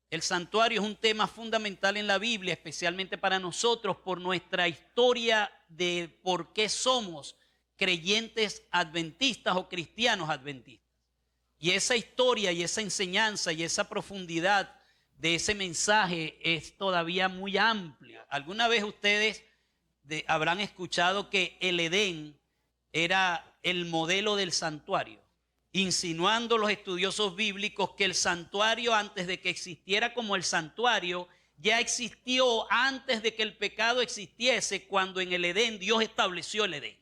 El santuario es un tema fundamental en la Biblia, especialmente para nosotros por nuestra historia de por qué somos creyentes adventistas o cristianos adventistas. Y esa historia y esa enseñanza y esa profundidad de ese mensaje es todavía muy amplia. ¿Alguna vez ustedes habrán escuchado que el Edén era el modelo del santuario? Insinuando los estudiosos bíblicos que el santuario, antes de que existiera como el santuario, ya existió antes de que el pecado existiese, cuando en el Edén Dios estableció el Edén.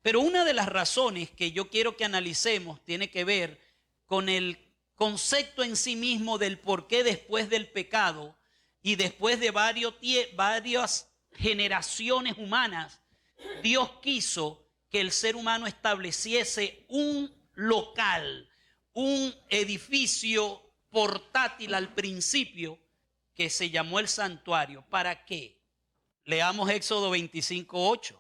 Pero una de las razones que yo quiero que analicemos tiene que ver con el concepto en sí mismo del por qué después del pecado y después de varias generaciones humanas, Dios quiso que el ser humano estableciese un local, un edificio portátil al principio que se llamó el santuario. ¿Para qué? Leamos Éxodo 25:8.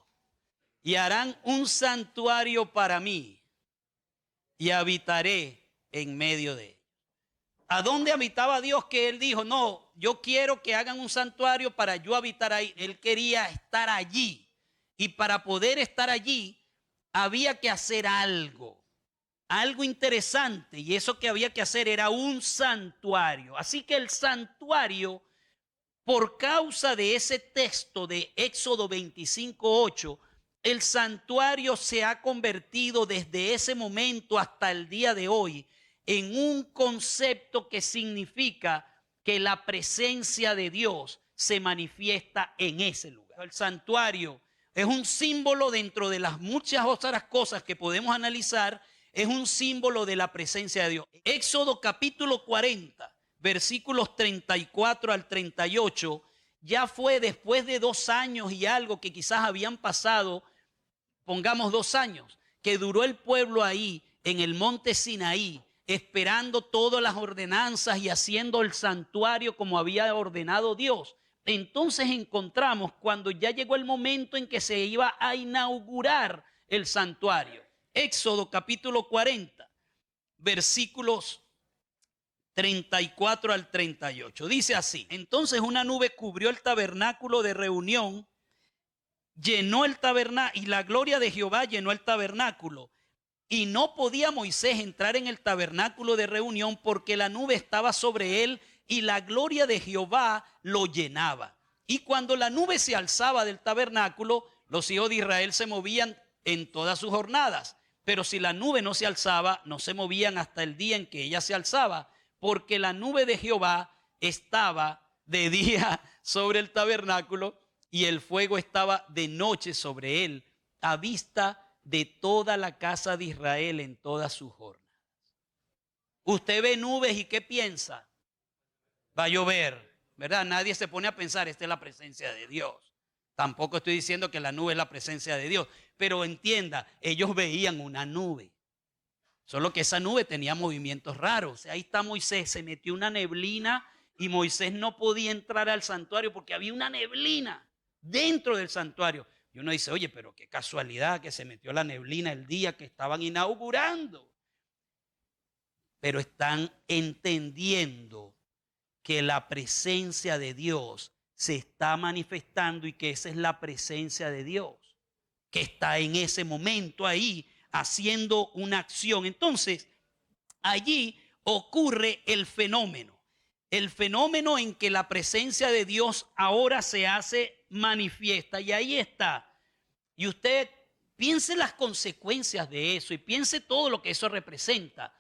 Y harán un santuario para mí y habitaré en medio de ellos. ¿A dónde habitaba Dios que él dijo? No, yo quiero que hagan un santuario para yo habitar ahí. Él quería estar allí. Y para poder estar allí había que hacer algo interesante. Y eso que había que hacer era un santuario. Así que el santuario, por causa de ese texto de Éxodo 25:8, el santuario se ha convertido desde ese momento hasta el día de hoy en un concepto que significa que la presencia de Dios se manifiesta en ese lugar. El santuario es un símbolo dentro de las muchas otras cosas que podemos analizar, es un símbolo de la presencia de Dios. Éxodo capítulo 40, versículos 34 al 38, ya fue después de 2 años y algo que quizás habían pasado, pongamos 2 años, que duró el pueblo ahí en el monte Sinaí, esperando todas las ordenanzas y haciendo el santuario como había ordenado Dios. Entonces encontramos cuando ya llegó el momento en que se iba a inaugurar el santuario. Éxodo capítulo 40, versículos 34 al 38. Dice así: entonces una nube cubrió el tabernáculo de reunión, llenó el tabernáculo, y la gloria de Jehová llenó el tabernáculo. Y no podía Moisés entrar en el tabernáculo de reunión porque la nube estaba sobre él y la gloria de Jehová lo llenaba. Y cuando la nube se alzaba del tabernáculo, los hijos de Israel se movían en todas sus jornadas. Pero si la nube no se alzaba, no se movían hasta el día en que ella se alzaba, porque la nube de Jehová estaba de día sobre el tabernáculo y el fuego estaba de noche sobre él, a vista de toda la casa de Israel en todas sus jornadas. Usted ve nubes y ¿qué piensa? Va a llover, ¿verdad? Nadie se pone a pensar, esta es la presencia de Dios. Tampoco estoy diciendo que la nube es la presencia de Dios, pero entienda, ellos veían una nube. Solo que esa nube tenía movimientos raros. O sea, ahí está Moisés, se metió una neblina y Moisés no podía entrar al santuario porque había una neblina dentro del santuario. Y uno dice, oye, pero qué casualidad que se metió la neblina el día que estaban inaugurando. Pero están entendiendo que la presencia de Dios se está manifestando y que esa es la presencia de Dios, que está en ese momento ahí haciendo una acción. Entonces, allí ocurre el fenómeno en que la presencia de Dios ahora se hace manifiesta, y ahí está. Y usted piense las consecuencias de eso y piense todo lo que eso representa.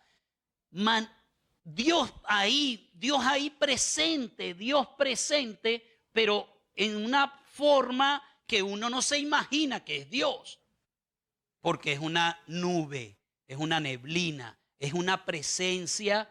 Dios ahí presente, pero en una forma que uno no se imagina que es Dios. Porque es una nube, es una neblina, es una presencia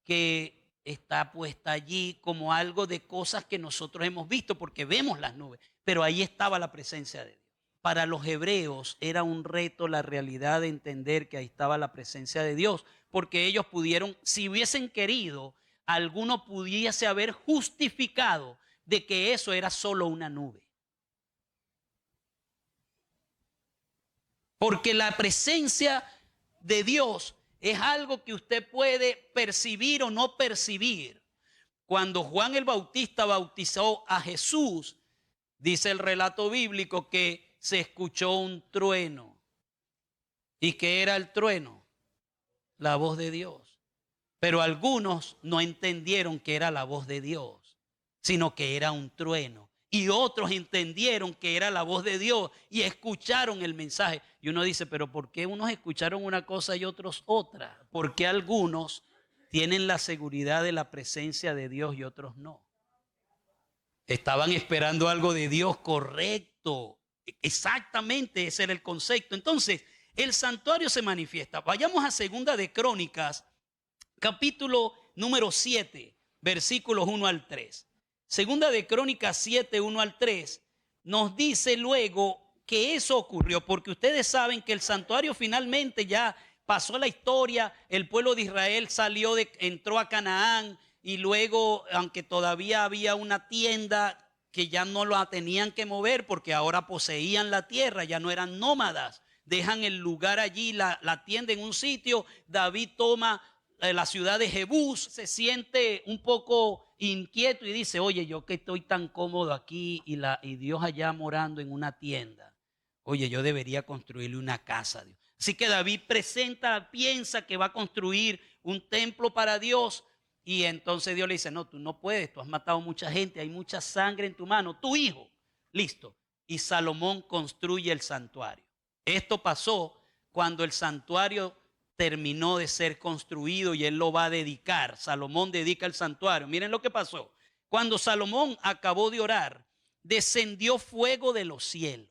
que está puesta allí como algo de cosas que nosotros hemos visto porque vemos las nubes, pero ahí estaba la presencia de Dios. Para los hebreos era un reto la realidad de entender que ahí estaba la presencia de Dios, porque ellos pudieron, si hubiesen querido, alguno pudiese haber justificado de que eso era solo una nube. Porque la presencia de Dios es algo que usted puede percibir o no percibir. cuando Juan el Bautista bautizó a Jesús, dice el relato bíblico que se escuchó un trueno. ¿Y qué era el trueno? La voz de Dios. Pero algunos no entendieron que era la voz de Dios, sino que era un trueno. Y otros entendieron que era la voz de Dios y escucharon el mensaje. Y uno dice, pero ¿por qué unos escucharon una cosa y otros otra? ¿Por qué algunos tienen la seguridad de la presencia de Dios y otros no? Estaban esperando algo de Dios, correcto. Exactamente, ese era el concepto. Entonces, el santuario se manifiesta. Vayamos a Segunda de Crónicas, capítulo número 7, versículos 1 al 3. Segunda de Crónicas 7, 1 al 3, nos dice luego que eso ocurrió, porque ustedes saben que el santuario finalmente ya pasó la historia, el pueblo de Israel entró a Canaán y luego, aunque todavía había una tienda que ya no la tenían que mover porque ahora poseían la tierra, ya no eran nómadas, dejan el lugar allí, la tienda en un sitio, David toma la ciudad de Jebús, se siente un poco inquieto y dice, oye, yo que estoy tan cómodo aquí y Dios allá morando en una tienda, oye, yo debería construirle una casa a Dios. Así que David piensa que va a construir un templo para Dios y entonces Dios le dice, no, tú no puedes, tú has matado mucha gente, hay mucha sangre en tu mano, tu hijo, listo. Y Salomón construye el santuario. Esto pasó cuando el santuario terminó de ser construido y él lo va a dedicar. Salomón dedica el santuario. Miren lo que pasó. Cuando Salomón acabó de orar, descendió fuego de los cielos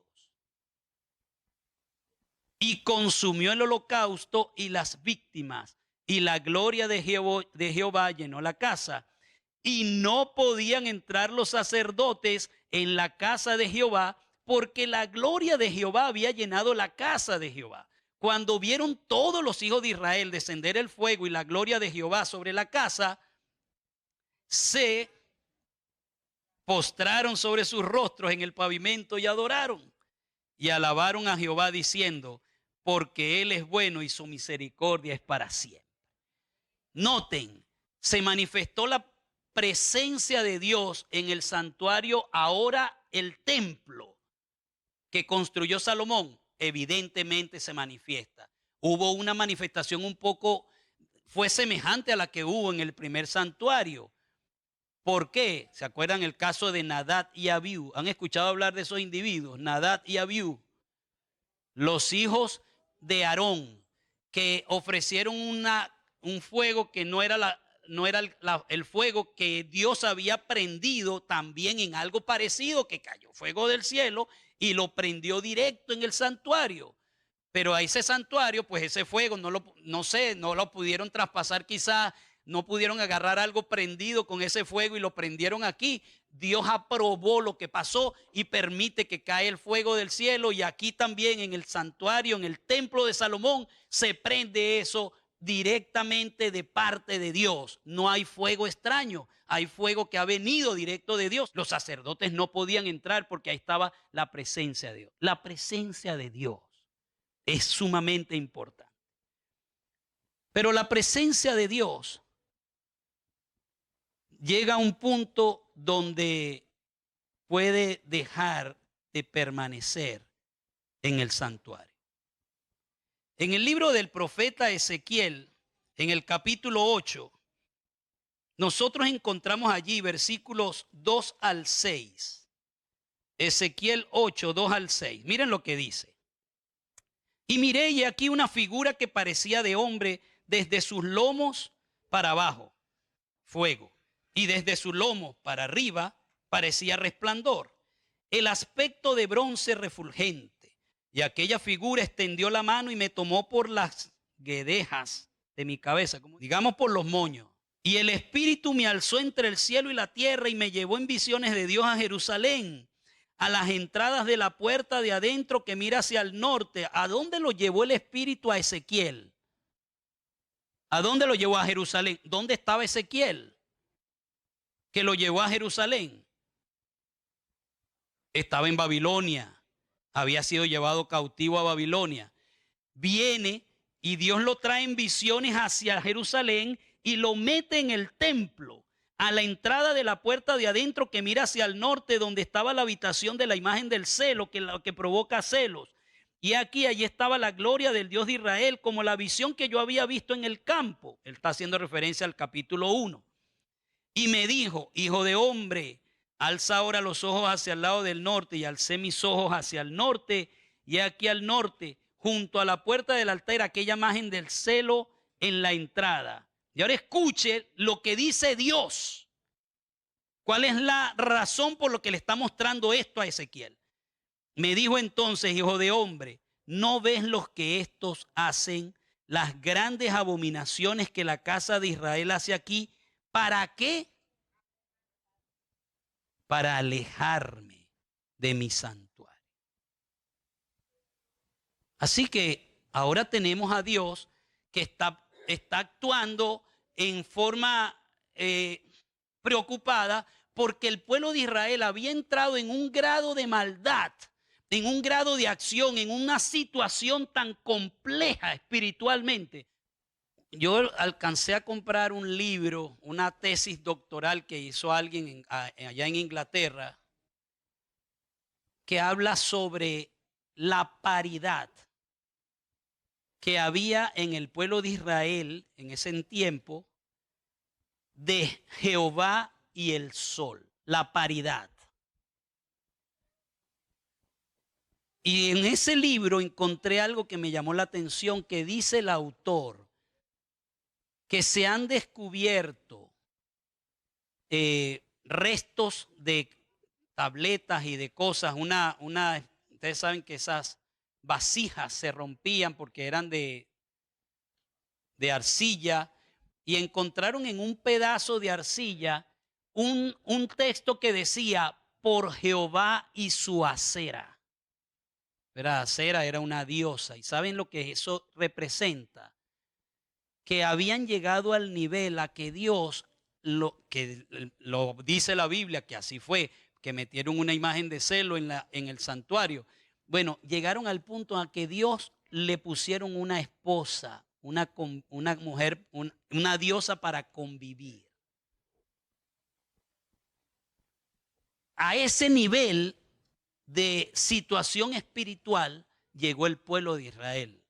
y consumió el holocausto y las víctimas. Y la gloria de Jehová llenó la casa. Y no podían entrar los sacerdotes en la casa de Jehová porque la gloria de Jehová había llenado la casa de Jehová. Cuando vieron todos los hijos de Israel descender el fuego y la gloria de Jehová sobre la casa, se postraron sobre sus rostros en el pavimento y adoraron. Y alabaron a Jehová diciendo, porque Él es bueno y su misericordia es para siempre. Noten, se manifestó la presencia de Dios en el santuario, ahora el templo que construyó Salomón evidentemente se manifiesta. Hubo una manifestación fue semejante a la que hubo en el primer santuario. ¿Por qué? ¿Se acuerdan el caso de Nadab y Abiú? ¿Han escuchado hablar de esos individuos? Nadab y Abiú, los hijos de Aarón, que ofrecieron un fuego que no era el fuego que Dios había prendido también en algo parecido, que cayó fuego del cielo y lo prendió directo en el santuario. Pero a ese santuario, pues ese fuego no lo pudieron traspasar, quizás no pudieron agarrar algo prendido con ese fuego y lo prendieron aquí. Dios aprobó lo que pasó y permite que cae el fuego del cielo, y aquí también en el santuario, en el templo de Salomón, se prende eso directamente de parte de Dios. No hay fuego extraño, hay fuego que ha venido directo de Dios. Los sacerdotes no podían entrar porque ahí estaba la presencia de Dios. La presencia de Dios es sumamente importante. Pero la presencia de Dios llega a un punto donde puede dejar de permanecer en el santuario. En el libro del profeta Ezequiel, en el capítulo 8, nosotros encontramos allí versículos 2 al 6. Ezequiel 8, 2 al 6. Miren lo que dice. Y miré y aquí una figura que parecía de hombre desde sus lomos para abajo, fuego, y desde su lomo para arriba parecía resplandor. El aspecto de bronce refulgente. Y aquella figura extendió la mano y me tomó por las guedejas de mi cabeza, como digamos por los moños. Y el Espíritu me alzó entre el cielo y la tierra y me llevó en visiones de Dios a Jerusalén, a las entradas de la puerta de adentro que mira hacia el norte. ¿A dónde lo llevó el Espíritu a Ezequiel? ¿A dónde lo llevó? A Jerusalén. ¿Dónde estaba Ezequiel que lo llevó a Jerusalén? Estaba en Babilonia. Había sido llevado cautivo a Babilonia. Viene y Dios lo trae en visiones hacia Jerusalén y lo mete en el templo. a la entrada de la puerta de adentro que mira hacia el norte, donde estaba la habitación de la imagen del celo, que provoca celos. Y aquí, allí estaba la gloria del Dios de Israel, como la visión que yo había visto en el campo. Él está haciendo referencia al capítulo 1. Y me dijo, hijo de hombre, alza ahora los ojos hacia el lado del norte. Y alcé mis ojos hacia el norte, y aquí al norte, junto a la puerta del altar, aquella imagen del celo en la entrada. Y ahora escuche lo que dice Dios. ¿Cuál es la razón por lo que le está mostrando esto a Ezequiel? Me dijo entonces, hijo de hombre, ¿no ves los que estos hacen, las grandes abominaciones que la casa de Israel hace aquí? ¿Para qué? Para alejarme de mi santuario. Así que ahora tenemos a Dios que está actuando en forma preocupada porque el pueblo de Israel había entrado en un grado de maldad, en un grado de acción, en una situación tan compleja espiritualmente. Yo alcancé a comprar un libro, una tesis doctoral que hizo alguien allá en Inglaterra, que habla sobre la paridad que había en el pueblo de Israel en ese tiempo de Jehová y el sol, la paridad. Y en ese libro encontré algo que me llamó la atención, que dice el autor que se han descubierto restos de tabletas y de cosas. Ustedes saben que esas vasijas se rompían porque eran de arcilla, y encontraron en un pedazo de arcilla un texto que decía, por Jehová y su acera. Era Acera, era una diosa. ¿Y saben lo que eso representa? Que habían llegado al nivel a que Dios, que lo dice la Biblia, que así fue, que metieron una imagen de celo en el santuario. Bueno, llegaron al punto a que Dios le pusieron una esposa, una mujer, una diosa para convivir. A ese nivel de situación espiritual llegó el pueblo de Israel.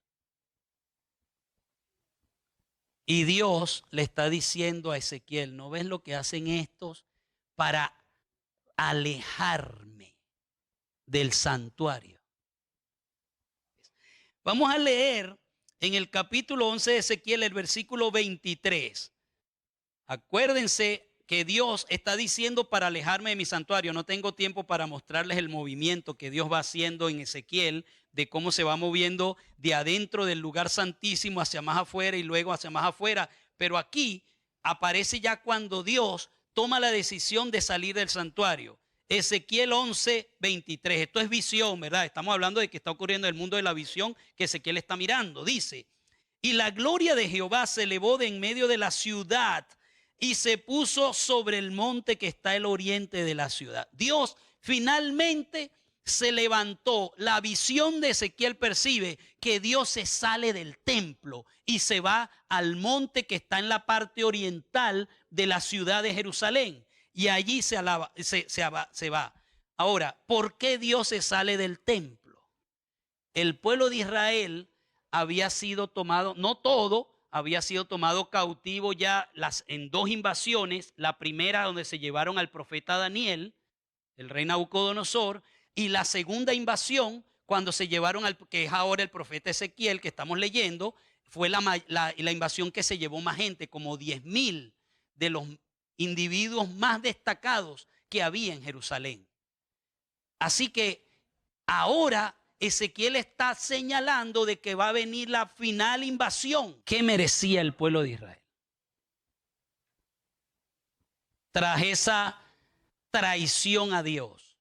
Y Dios le está diciendo a Ezequiel, ¿no ves lo que hacen estos para alejarme del santuario? Vamos a leer en el capítulo 11 de Ezequiel el versículo 23. Acuérdense que Dios está diciendo para alejarme de mi santuario. No tengo tiempo para mostrarles el movimiento que Dios va haciendo en Ezequiel, de cómo se va moviendo de adentro del lugar santísimo hacia más afuera y luego hacia más afuera. Pero aquí aparece ya cuando Dios toma la decisión de salir del santuario. Ezequiel 11, 23. Esto es visión, ¿verdad? Estamos hablando de que está ocurriendo en el mundo de la visión que Ezequiel está mirando. Dice, y la gloria de Jehová se elevó de en medio de la ciudad y se puso sobre el monte que está al oriente de la ciudad. Dios finalmente se levantó. La visión de Ezequiel percibe que Dios se sale del templo y se va al monte que está en la parte oriental de la ciudad de Jerusalén. Y allí se va. Ahora, ¿por qué Dios se sale del templo? El pueblo de Israel había sido tomado, no todo, había sido tomado cautivo ya en dos invasiones. La primera donde se llevaron al profeta Daniel, el rey Nabucodonosor, y la segunda invasión cuando se llevaron que es ahora el profeta Ezequiel que estamos leyendo, fue la invasión que se llevó más gente, como 10,000 de los individuos más destacados que había en Jerusalén. Así que ahora Ezequiel está señalando de que va a venir la final invasión. ¿Qué merecía el pueblo de Israel? Tras esa traición a Dios,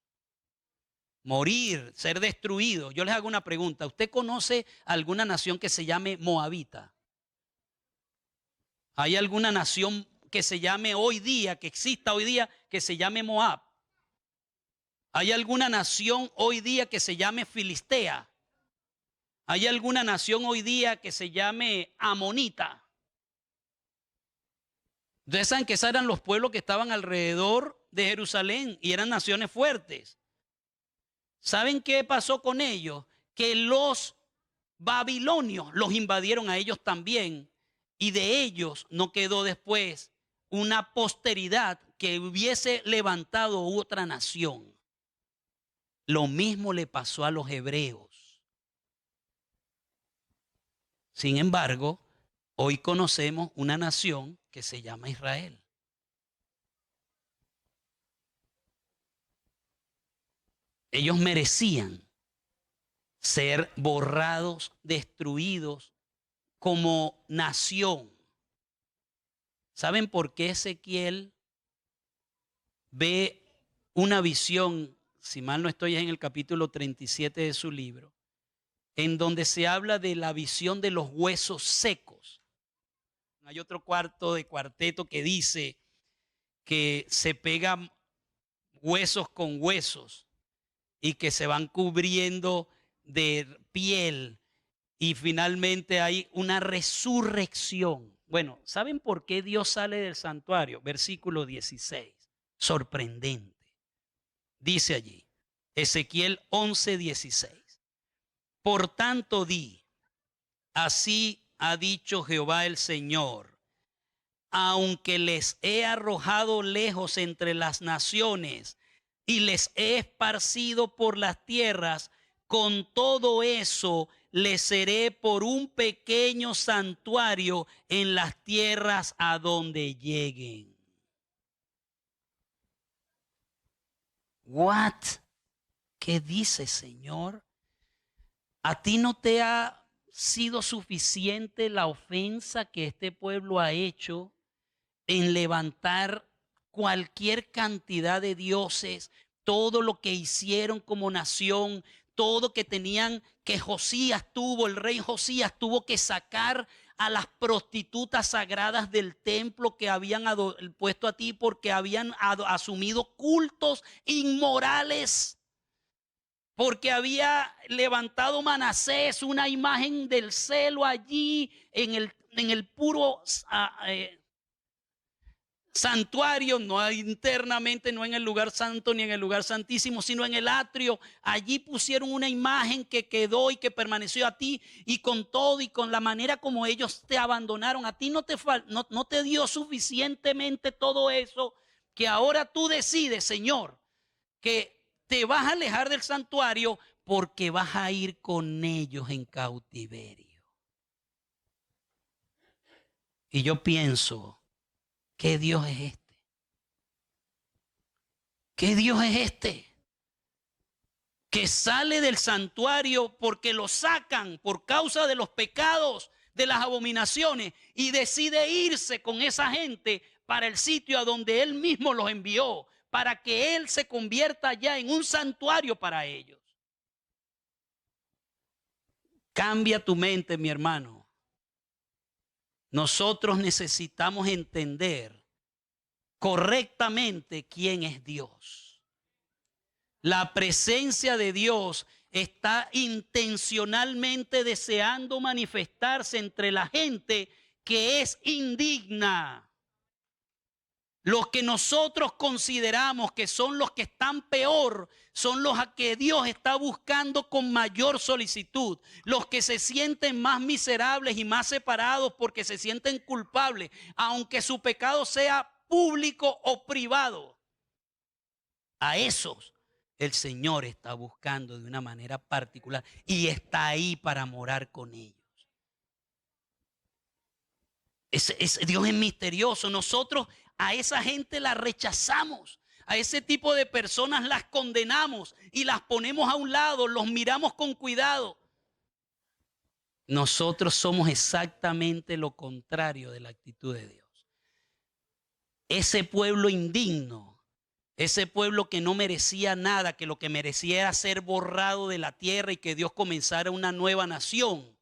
morir, ser destruido. Yo les hago una pregunta. ¿Usted conoce alguna nación que se llame Moabita? ¿Hay alguna nación que se llame hoy día, que exista hoy día, que se llame Moab? ¿Hay alguna nación hoy día que se llame Filistea? ¿Hay alguna nación hoy día que se llame Amonita? Ustedes saben que esos eran los pueblos que estaban alrededor de Jerusalén y eran naciones fuertes. ¿Saben qué pasó con ellos? Que los babilonios los invadieron a ellos también y de ellos no quedó después una posteridad que hubiese levantado otra nación. Lo mismo le pasó a los hebreos. Sin embargo, hoy conocemos una nación que se llama Israel. Ellos merecían ser borrados, destruidos como nación. ¿Saben por qué Ezequiel ve una visión, si mal no estoy, en el capítulo 37 de su libro, en donde se habla de la visión de los huesos secos? Hay otro cuarteto que dice que se pegan huesos con huesos y que se van cubriendo de piel y finalmente hay una resurrección. Bueno, ¿saben por qué Dios sale del santuario? Versículo 16. Sorprendente. Dice allí, Ezequiel 11:16. Por tanto di, así ha dicho Jehová el Señor, aunque les he arrojado lejos entre las naciones y les he esparcido por las tierras, con todo eso les seré por un pequeño santuario en las tierras a donde lleguen. What? ¿Qué dice, Señor? ¿A ti no te ha sido suficiente la ofensa que este pueblo ha hecho en levantar cualquier cantidad de dioses, todo lo que hicieron como nación, todo que tenían, que el rey Josías tuvo que sacar a las prostitutas sagradas del templo que habían puesto a ti porque habían asumido cultos inmorales? Porque había levantado Manasés una imagen del celo allí en el puro santuario, no internamente, no en el lugar santo ni en el lugar santísimo, sino en el atrio. Allí pusieron una imagen que quedó y que permaneció a ti, y con todo y con la manera como ellos te abandonaron, a ti no te dio suficientemente todo eso, que ahora tú decides, Señor, que te vas a alejar del santuario porque vas a ir con ellos en cautiverio. Y yo pienso, ¿qué Dios es este? ¿Qué Dios es este? Que sale del santuario porque lo sacan por causa de los pecados, de las abominaciones, y decide irse con esa gente para el sitio a donde Él mismo los envió, para que Él se convierta ya en un santuario para ellos. Cambia tu mente, mi hermano. Nosotros necesitamos entender correctamente quién es Dios. La presencia de Dios está intencionalmente deseando manifestarse entre la gente que es indigna. Los que nosotros consideramos que son los que están peor, son los a que Dios está buscando con mayor solicitud. Los que se sienten más miserables y más separados porque se sienten culpables, aunque su pecado sea público o privado. A esos el Señor está buscando de una manera particular y está ahí para morar con ellos. Dios es misterioso. Nosotros a esa gente la rechazamos. A ese tipo de personas las condenamos y las ponemos a un lado, los miramos con cuidado. Nosotros somos exactamente lo contrario de la actitud de Dios. Ese pueblo indigno, ese pueblo que no merecía nada, que lo que merecía era ser borrado de la tierra y que Dios comenzara una nueva nación.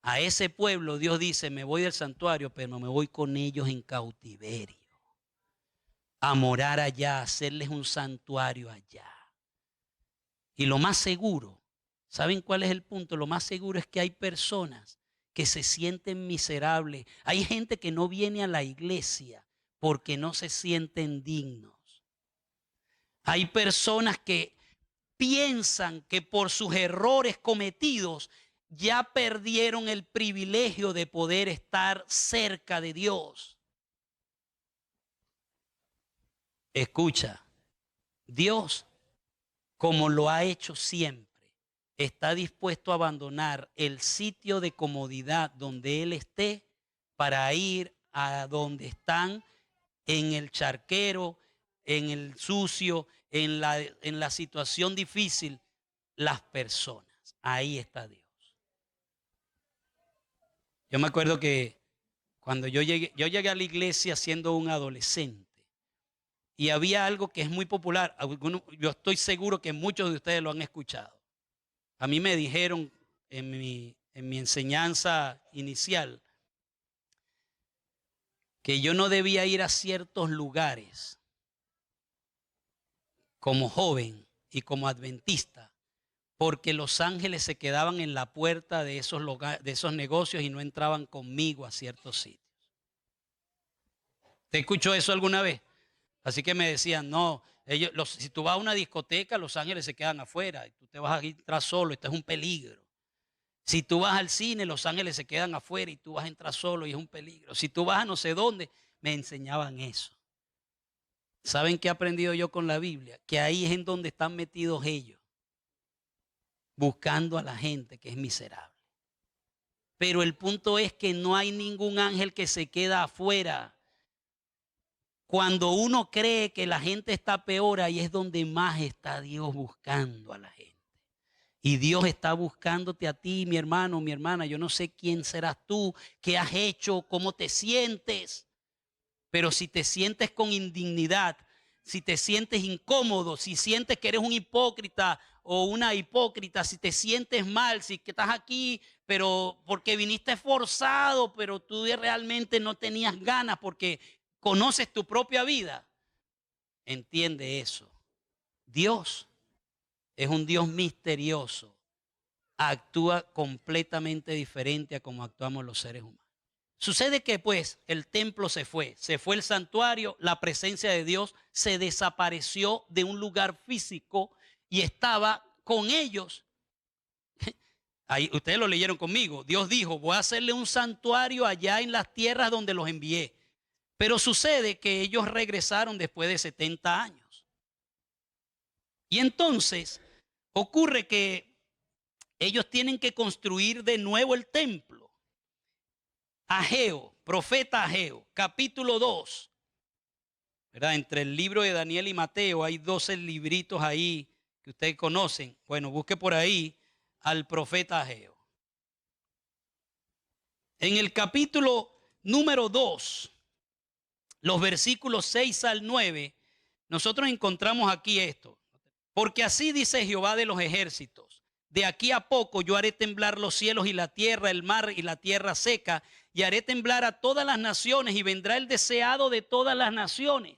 A ese pueblo Dios dice, me voy del santuario, pero no me voy con ellos en cautiverio. A morar allá, a hacerles un santuario allá. Y lo más seguro, ¿saben cuál es el punto? Lo más seguro es que hay personas que se sienten miserables. Hay gente que no viene a la iglesia porque no se sienten dignos. Hay personas que piensan que por sus errores cometidos ya perdieron el privilegio de poder estar cerca de Dios. Escucha, Dios, como lo ha hecho siempre, está dispuesto a abandonar el sitio de comodidad donde Él esté para ir a donde están, en el charquero, en el sucio, en la situación difícil, las personas. Ahí está Dios. Yo me acuerdo que cuando yo llegué a la iglesia siendo un adolescente y había algo que es muy popular. Yo estoy seguro que muchos de ustedes lo han escuchado. A mí me dijeron en mi enseñanza inicial que yo no debía ir a ciertos lugares como joven y como adventista, porque los ángeles se quedaban en la puerta de esos negocios y no entraban conmigo a ciertos sitios. ¿Te escuchó eso alguna vez? Así que me decían, no, si tú vas a una discoteca, los ángeles se quedan afuera y tú te vas a entrar solo, esto es un peligro. Si tú vas al cine, los ángeles se quedan afuera y tú vas a entrar solo y es un peligro. Si tú vas a no sé dónde, me enseñaban eso. ¿Saben qué he aprendido yo con la Biblia? Que ahí es en donde están metidos ellos, buscando a la gente que es miserable. Pero el punto es que no hay ningún ángel que se queda afuera. Cuando uno cree que la gente está peor, ahí es donde más está Dios buscando a la gente. Y Dios está buscándote a ti, mi hermano, mi hermana. Yo no sé quién serás tú, qué has hecho, cómo te sientes. Pero si te sientes con indignidad, si te sientes incómodo, si sientes que eres un hipócrita o una hipócrita, si te sientes mal, si que estás aquí, pero porque viniste forzado, pero tú realmente no tenías ganas porque conoces tu propia vida, entiende eso. Dios es un Dios misterioso. Actúa completamente diferente a como actuamos los seres humanos. Sucede que pues el templo se fue el santuario, la presencia de Dios se desapareció de un lugar físico y estaba con ellos. Ahí, ustedes lo leyeron conmigo. Dios dijo, voy a hacerle un santuario allá en las tierras donde los envié. Pero sucede que ellos regresaron después de 70 años. Y entonces ocurre que ellos tienen que construir de nuevo el templo. Ageo, profeta Ageo, capítulo 2, ¿verdad? Entre el libro de Daniel y Mateo hay 12 libritos ahí que ustedes conocen. Bueno, busque por ahí al profeta Ageo. En el capítulo número 2, los versículos 6 al 9, nosotros encontramos aquí esto. Porque así dice Jehová de los ejércitos: de aquí a poco yo haré temblar los cielos y la tierra, el mar y la tierra seca, y haré temblar a todas las naciones, y vendrá el deseado de todas las naciones.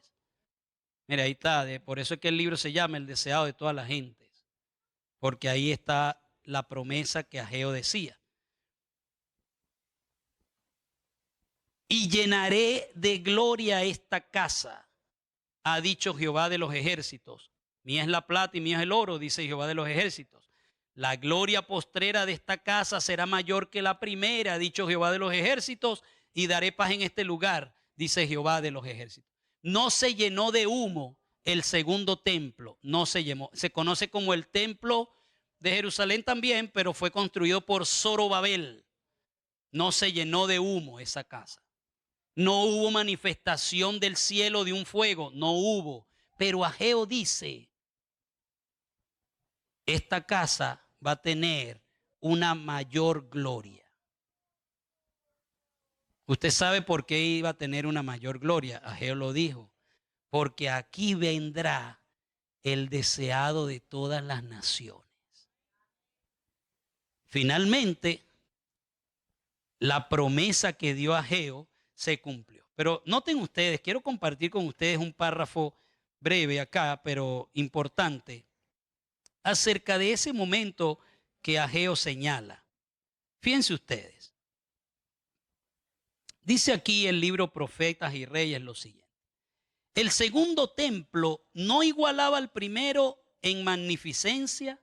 Mira, ahí está, por eso es que el libro se llama El deseado de todas las gentes, porque ahí está la promesa que Ageo decía. Y llenaré de gloria esta casa, ha dicho Jehová de los ejércitos. Mía es la plata y mía es el oro, dice Jehová de los ejércitos. La gloria postrera de esta casa será mayor que la primera, ha dicho Jehová de los ejércitos, y daré paz en este lugar, dice Jehová de los ejércitos. No se llenó de humo el segundo templo, no se llenó. Se conoce como el templo de Jerusalén también, pero fue construido por Zorobabel. No se llenó de humo esa casa. No hubo manifestación del cielo de un fuego, no hubo. Pero Ageo dice, esta casa va a tener una mayor gloria. Usted sabe por qué iba a tener una mayor gloria. Ageo lo dijo. Porque aquí vendrá el deseado de todas las naciones. Finalmente, la promesa que dio Ageo se cumplió. Pero noten ustedes, quiero compartir con ustedes un párrafo breve acá, pero importante, acerca de ese momento que Ageo señala. Fíjense ustedes, Dice aquí el libro Profetas y Reyes lo siguiente. El segundo templo no igualaba al primero en magnificencia,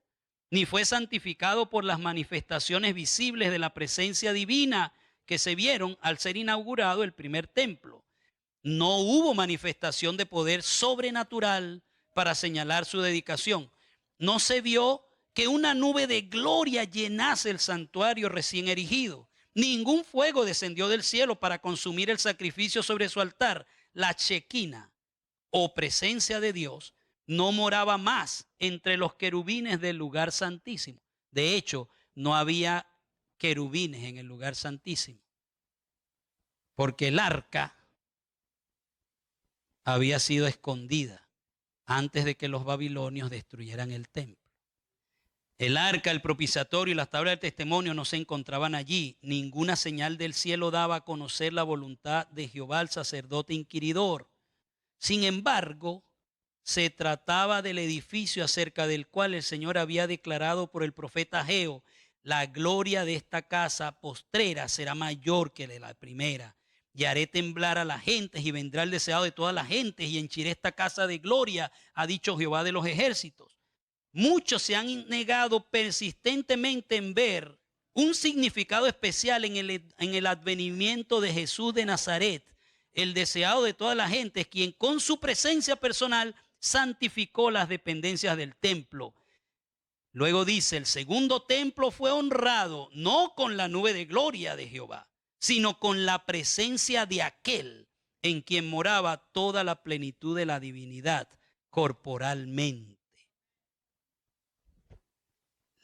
ni fue santificado por las manifestaciones visibles de la presencia divina que se vieron al ser inaugurado el primer templo. No hubo manifestación de poder sobrenatural para señalar su dedicación. No se vio que una nube de gloria llenase el santuario recién erigido. Ningún fuego descendió del cielo para consumir el sacrificio sobre su altar. La Shequina, o presencia de Dios, no moraba más entre los querubines del lugar santísimo. De hecho, no había querubines en el lugar santísimo, porque el arca había sido escondida antes de que los babilonios destruyeran el templo. El arca, el propiciatorio y las tablas del testimonio no se encontraban allí. Ninguna señal del cielo daba a conocer la voluntad de Jehová al sacerdote inquiridor. Sin embargo, se trataba del edificio acerca del cual el Señor había declarado por el profeta Ageo: la gloria de esta casa postrera será mayor que de la primera. Y haré temblar a las gentes y vendrá el deseado de todas las gentes y henchiré esta casa de gloria, ha dicho Jehová de los ejércitos. Muchos se han negado persistentemente en ver un significado especial en el advenimiento de Jesús de Nazaret, el deseado de todas las gentes, quien con su presencia personal santificó las dependencias del templo. Luego dice, el segundo templo fue honrado no con la nube de gloria de Jehová, sino con la presencia de aquel en quien moraba toda la plenitud de la divinidad corporalmente.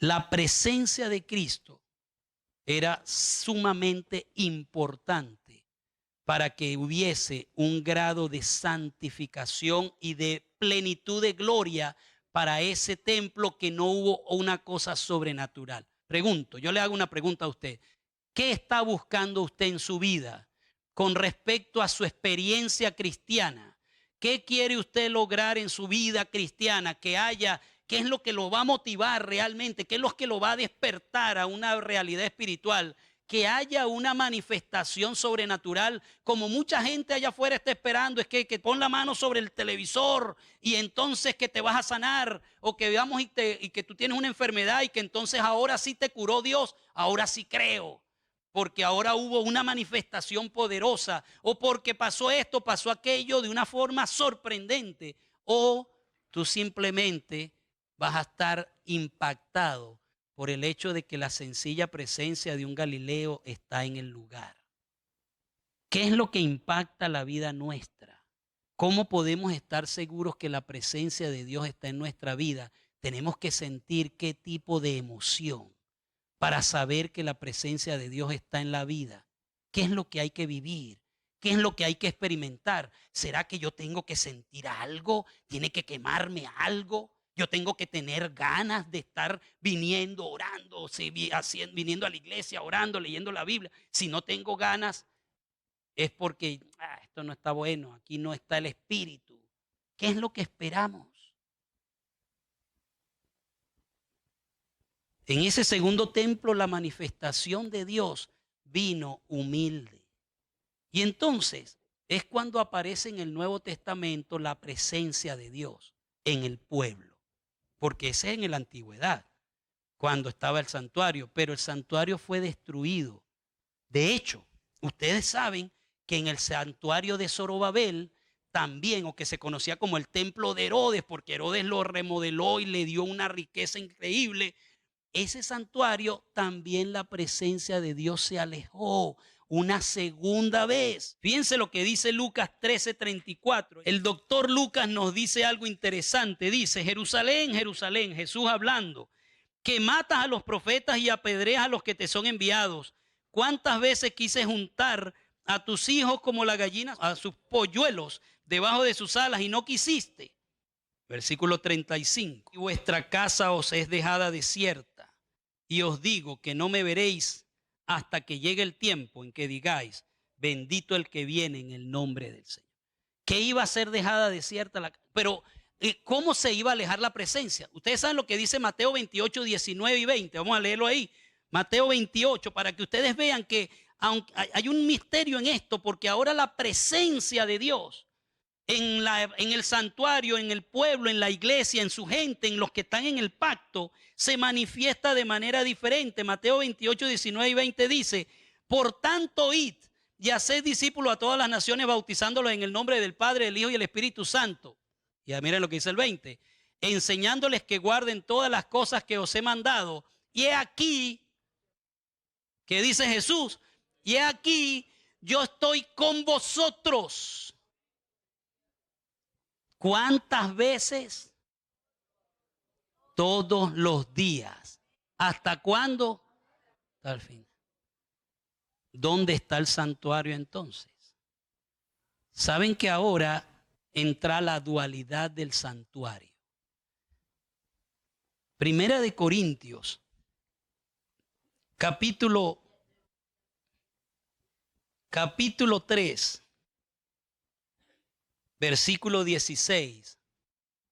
La presencia de Cristo era sumamente importante para que hubiese un grado de santificación y de plenitud de gloria para ese templo, que no hubo una cosa sobrenatural. Pregunto, yo le hago una pregunta a usted. ¿Qué está buscando usted en su vida con respecto a su experiencia cristiana? ¿Qué quiere usted lograr en su vida cristiana? ¿Qué es lo que lo va a motivar realmente? ¿Qué es lo que lo va a despertar a una realidad espiritual? Que haya una manifestación sobrenatural, como mucha gente allá afuera está esperando, es que pon la mano sobre el televisor y entonces que te vas a sanar, o que veamos y que tú tienes una enfermedad y que entonces ahora sí te curó Dios, ahora sí creo, porque ahora hubo una manifestación poderosa, o porque pasó esto, pasó aquello de una forma sorprendente, o tú simplemente vas a estar impactado por el hecho de que la sencilla presencia de un Galileo está en el lugar. ¿Qué es lo que impacta la vida nuestra? ¿Cómo podemos estar seguros que la presencia de Dios está en nuestra vida? Tenemos que sentir qué tipo de emoción para saber que la presencia de Dios está en la vida. ¿Qué es lo que hay que vivir? ¿Qué es lo que hay que experimentar? ¿Será que yo tengo que sentir algo? ¿Tiene que quemarme algo? Yo tengo que tener ganas de estar viniendo, orando, viniendo a la iglesia, orando, leyendo la Biblia. Si no tengo ganas, es porque esto no está bueno, aquí no está el Espíritu. ¿Qué es lo que esperamos? En ese segundo templo, la manifestación de Dios vino humilde. Y entonces es cuando aparece en el Nuevo Testamento la presencia de Dios en el pueblo. Porque ese es en la antigüedad, cuando estaba el santuario, pero el santuario fue destruido. De hecho, ustedes saben que en el santuario de Zorobabel también, o que se conocía como el templo de Herodes, porque Herodes lo remodeló y le dio una riqueza increíble, ese santuario también la presencia de Dios se alejó una segunda vez. Fíjense lo que dice Lucas 13:34. El doctor Lucas nos dice algo interesante. Dice, Jerusalén, Jerusalén, Jesús hablando, que matas a los profetas y apedreas a los que te son enviados. ¿Cuántas veces quise juntar a tus hijos como la gallina a sus polluelos debajo de sus alas y no quisiste? Versículo 35. Y vuestra casa os es dejada desierta, y os digo que no me veréis hasta que llegue el tiempo en que digáis, bendito el que viene en el nombre del Señor. Que iba a ser dejada desierta, pero ¿cómo se iba a alejar la presencia? Ustedes saben lo que dice Mateo 28, 19 y 20. Vamos a leerlo ahí. Mateo 28, para que ustedes vean que aunque hay un misterio en esto, porque ahora la presencia de Dios en el santuario, en el pueblo, en la iglesia, en su gente, en los que están en el pacto, se manifiesta de manera diferente. Mateo 28, 19 y 20 dice: por tanto, id y haced discípulos a todas las naciones, bautizándolos en el nombre del Padre, del Hijo y del Espíritu Santo. Y miren lo que dice el 20: enseñándoles que guarden todas las cosas que os he mandado. Y he aquí, que dice Jesús, y he aquí, yo estoy con vosotros. ¿Cuántas veces? Todos los días. ¿Hasta cuándo? Hasta el fin. ¿Dónde está el santuario entonces? Saben que ahora entra la dualidad del santuario. Primera de Corintios, capítulo 3, versículo 16,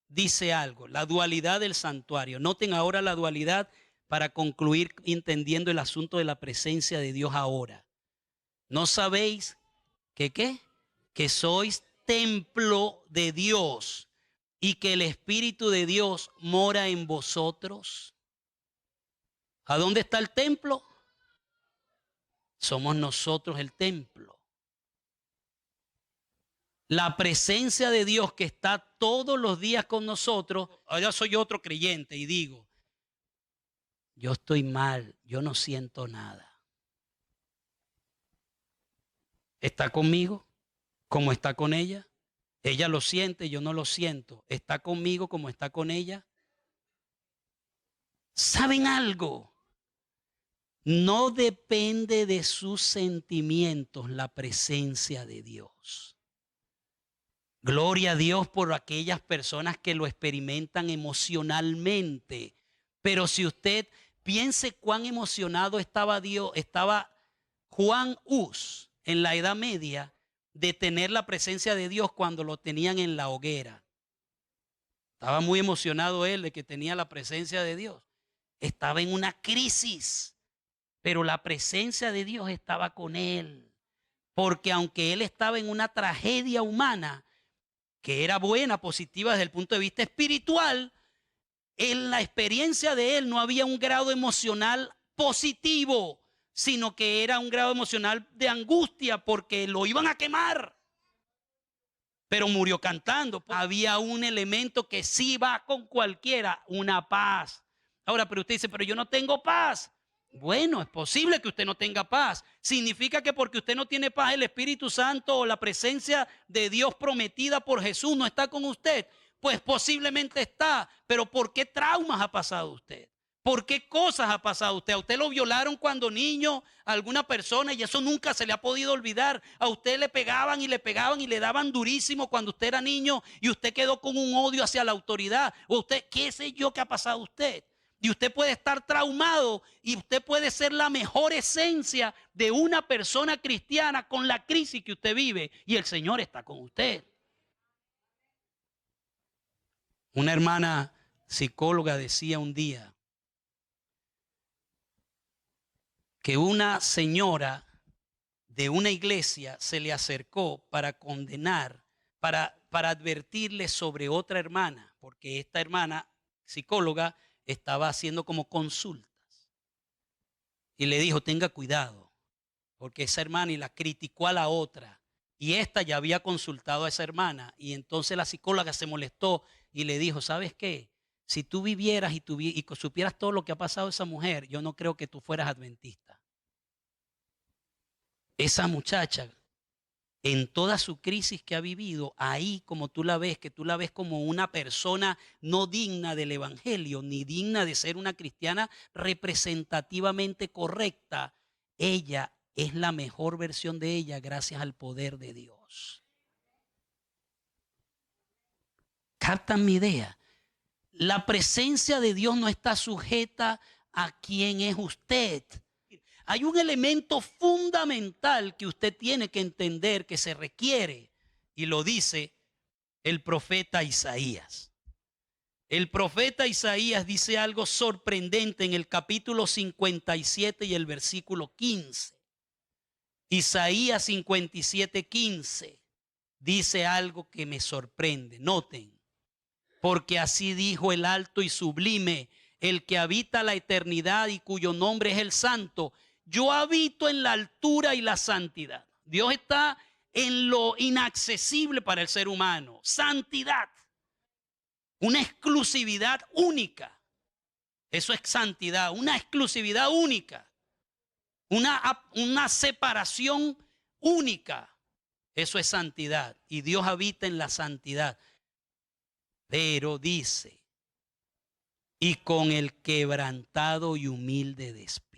dice algo, la dualidad del santuario. Noten ahora la dualidad para concluir entendiendo el asunto de la presencia de Dios ahora. ¿No sabéis que qué? Que sois templo de Dios y que el Espíritu de Dios mora en vosotros. ¿A dónde está el templo? Somos nosotros el templo. La presencia de Dios que está todos los días con nosotros. Ahora soy otro creyente y digo, yo estoy mal, yo no siento nada. ¿Está conmigo como está con ella? Ella lo siente, yo no lo siento. ¿Está conmigo como está con ella? ¿Saben algo? No depende de sus sentimientos la presencia de Dios. Gloria a Dios por aquellas personas que lo experimentan emocionalmente. Pero si usted piense cuán emocionado estaba Juan Hus en la Edad Media de tener la presencia de Dios cuando lo tenían en la hoguera. Estaba muy emocionado él de que tenía la presencia de Dios. Estaba en una crisis, pero la presencia de Dios estaba con él. Porque aunque él estaba en una tragedia humana, que era buena, positiva desde el punto de vista espiritual, en la experiencia de él no había un grado emocional positivo, sino que era un grado emocional de angustia porque lo iban a quemar. Pero murió cantando. Había un elemento que sí va con cualquiera, una paz. Ahora, pero usted dice, pero yo no tengo paz. Bueno, es posible que usted no tenga paz. Significa que porque usted no tiene paz, el Espíritu Santo o la presencia de Dios prometida por Jesús no está con usted. Pues posiblemente está, pero ¿por qué traumas ha pasado usted? ¿Por qué cosas ha pasado usted? ¿A usted lo violaron cuando niño a alguna persona y eso nunca se le ha podido olvidar? ¿A usted le pegaban y le daban durísimo cuando usted era niño y usted quedó con un odio hacia la autoridad? ¿O usted, qué sé yo qué ha pasado a usted? Y usted puede estar traumado y usted puede ser la mejor esencia de una persona cristiana con la crisis que usted vive y el Señor está con usted. Una hermana psicóloga decía un día que una señora de una iglesia se le acercó para condenar, para advertirle sobre otra hermana, porque esta hermana psicóloga estaba haciendo como consultas. Y le dijo, tenga cuidado, porque esa hermana y la criticó a la otra. Y esta ya había consultado a esa hermana. Y entonces la psicóloga se molestó y le dijo, ¿sabes qué? Si tú vivieras y supieras todo lo que ha pasado a esa mujer, yo no creo que tú fueras adventista. Esa muchacha, en toda su crisis que ha vivido, ahí como tú la ves, que tú la ves como una persona no digna del evangelio, ni digna de ser una cristiana representativamente correcta, ella es la mejor versión de ella gracias al poder de Dios. ¿Captan mi idea? La presencia de Dios no está sujeta a quién es usted. Hay un elemento fundamental que usted tiene que entender que se requiere, y lo dice el profeta Isaías. El profeta Isaías dice algo sorprendente en el capítulo 57 y el versículo 15. Isaías 57:15 dice algo que me sorprende. Noten, porque así dijo el alto y sublime, el que habita la eternidad y cuyo nombre es el Santo. Yo habito en la altura y la santidad. Dios está en lo inaccesible para el ser humano. Santidad. Una exclusividad única. Eso es santidad. Una exclusividad única. Una separación única. Eso es santidad. Y Dios habita en la santidad. Pero dice, y con el quebrantado y humilde de espíritu,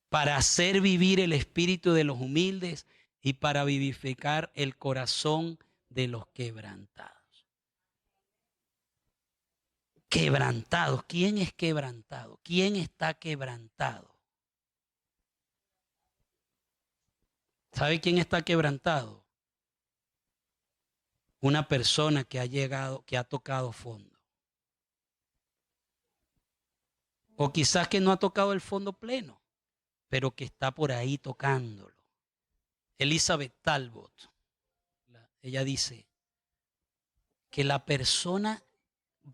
para hacer vivir el espíritu de los humildes y para vivificar el corazón de los quebrantados. Quebrantados. ¿Quién es quebrantado? ¿Quién está quebrantado? ¿Sabe quién está quebrantado? Una persona que ha llegado, que ha tocado fondo. O quizás que no ha tocado el fondo pleno, pero que está por ahí tocándolo. Elizabeth Talbot, ella dice que la persona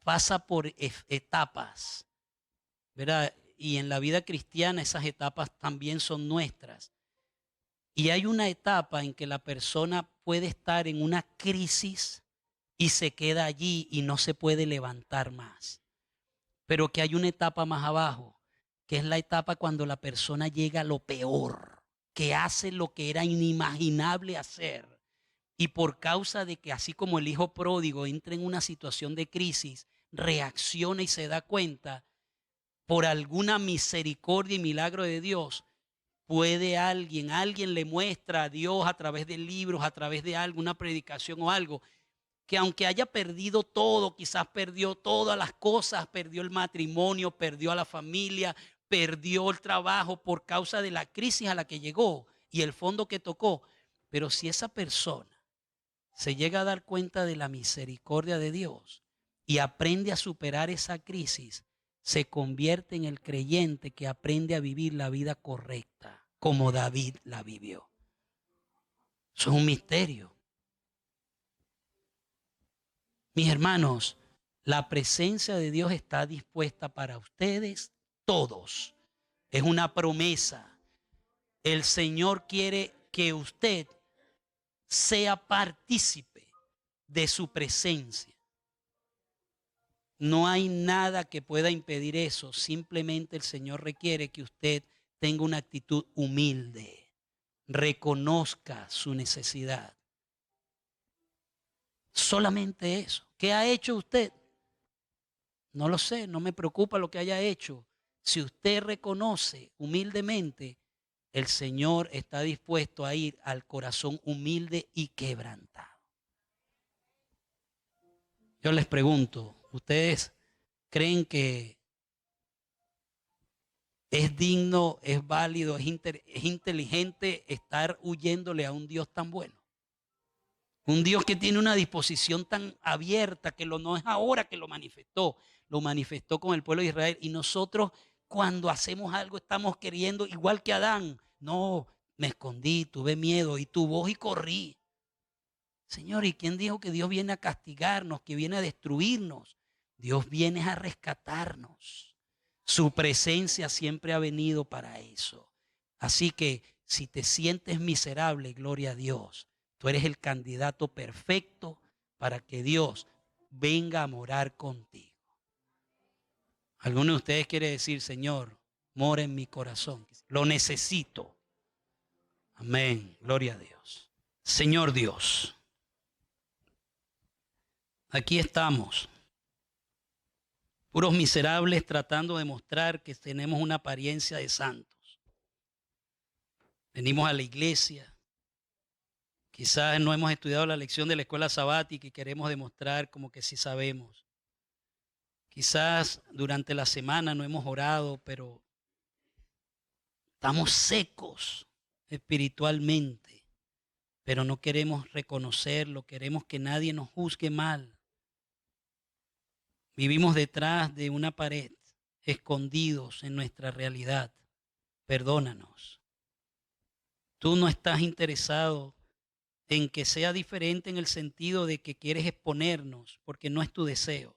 pasa por etapas, ¿verdad? Y en la vida cristiana esas etapas también son nuestras. Y hay una etapa en que la persona puede estar en una crisis y se queda allí y no se puede levantar más. Pero que hay una etapa más abajo, que es la etapa cuando la persona llega a lo peor, que hace lo que era inimaginable hacer. Y por causa de que así como el hijo pródigo entra en una situación de crisis, reacciona y se da cuenta, por alguna misericordia y milagro de Dios, puede alguien le muestra a Dios a través de libros, a través de alguna predicación o algo, que aunque haya perdido todo, quizás perdió todas las cosas, perdió el matrimonio, perdió a la familia, perdió el trabajo por causa de la crisis a la que llegó y el fondo que tocó. Pero si esa persona se llega a dar cuenta de la misericordia de Dios y aprende a superar esa crisis, se convierte en el creyente que aprende a vivir la vida correcta, como David la vivió. Eso es un misterio. Mis hermanos, la presencia de Dios está dispuesta para ustedes todos. Es una promesa. El Señor quiere que usted sea partícipe de su presencia. No hay nada que pueda impedir eso. Simplemente el Señor requiere que usted tenga una actitud humilde. Reconozca su necesidad. Solamente eso. ¿Qué ha hecho usted? No lo sé, no me preocupa lo que haya hecho. Si usted reconoce humildemente, el Señor está dispuesto a ir al corazón humilde y quebrantado. Yo les pregunto, ¿ustedes creen que es digno, es válido, es inteligente estar huyéndole a un Dios tan bueno? Un Dios que tiene una disposición tan abierta, que no es ahora que lo manifestó con el pueblo de Israel. Y nosotros cuando hacemos algo estamos queriendo, igual que Adán, no, me escondí, tuve miedo y tu voz y corrí. Señor, ¿y quién dijo que Dios viene a castigarnos, que viene a destruirnos? Dios viene a rescatarnos. Su presencia siempre ha venido para eso. Así que si te sientes miserable, gloria a Dios. Tú eres el candidato perfecto para que Dios venga a morar contigo. ¿Alguno de ustedes quiere decir, Señor, mora en mi corazón? Lo necesito. Amén. Gloria a Dios. Señor Dios, aquí estamos, puros miserables tratando de mostrar que tenemos una apariencia de santos. Venimos a la iglesia. Quizás no hemos estudiado la lección de la escuela sabática y queremos demostrar como que sí sabemos. Quizás durante la semana no hemos orado, pero estamos secos espiritualmente, pero no queremos reconocerlo, queremos que nadie nos juzgue mal. Vivimos detrás de una pared escondidos en nuestra realidad. Perdónanos. Tú no estás interesado en que sea diferente en el sentido de que quieres exponernos, porque no es tu deseo.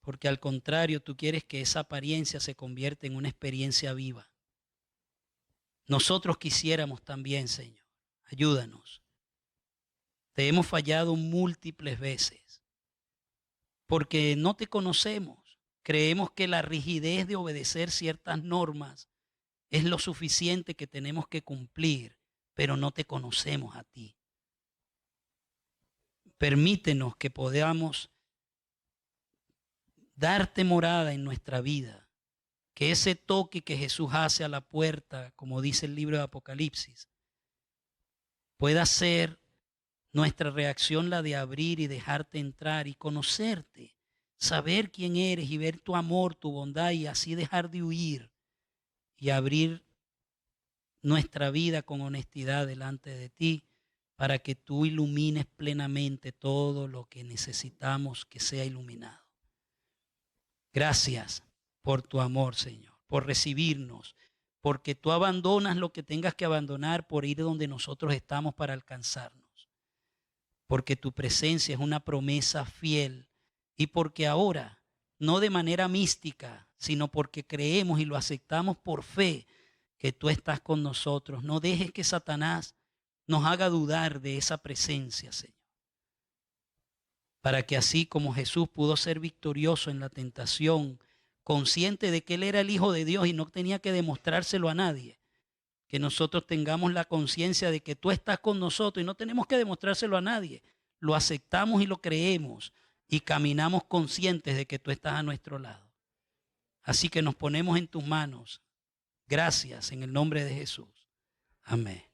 Porque al contrario, tú quieres que esa apariencia se convierta en una experiencia viva. Nosotros quisiéramos también, Señor. Ayúdanos. Te hemos fallado múltiples veces porque no te conocemos. Creemos que la rigidez de obedecer ciertas normas es lo suficiente que tenemos que cumplir, pero no te conocemos a ti. Permítenos que podamos darte morada en nuestra vida, que ese toque que Jesús hace a la puerta, como dice el libro de Apocalipsis, pueda ser nuestra reacción la de abrir y dejarte entrar y conocerte, saber quién eres y ver tu amor, tu bondad y así dejar de huir y abrir nuestra vida con honestidad delante de ti para que tú ilumines plenamente todo lo que necesitamos que sea iluminado. Gracias por tu amor, Señor, por recibirnos, porque tú abandonas lo que tengas que abandonar por ir donde nosotros estamos para alcanzarnos. Porque tu presencia es una promesa fiel y porque ahora, no de manera mística, sino porque creemos y lo aceptamos por fe, que tú estás con nosotros. No dejes que Satanás nos haga dudar de esa presencia, Señor. Para que así como Jesús pudo ser victorioso en la tentación, consciente de que Él era el Hijo de Dios y no tenía que demostrárselo a nadie, que nosotros tengamos la conciencia de que tú estás con nosotros y no tenemos que demostrárselo a nadie. Lo aceptamos y lo creemos y caminamos conscientes de que tú estás a nuestro lado. Así que nos ponemos en tus manos. Gracias en el nombre de Jesús. Amén.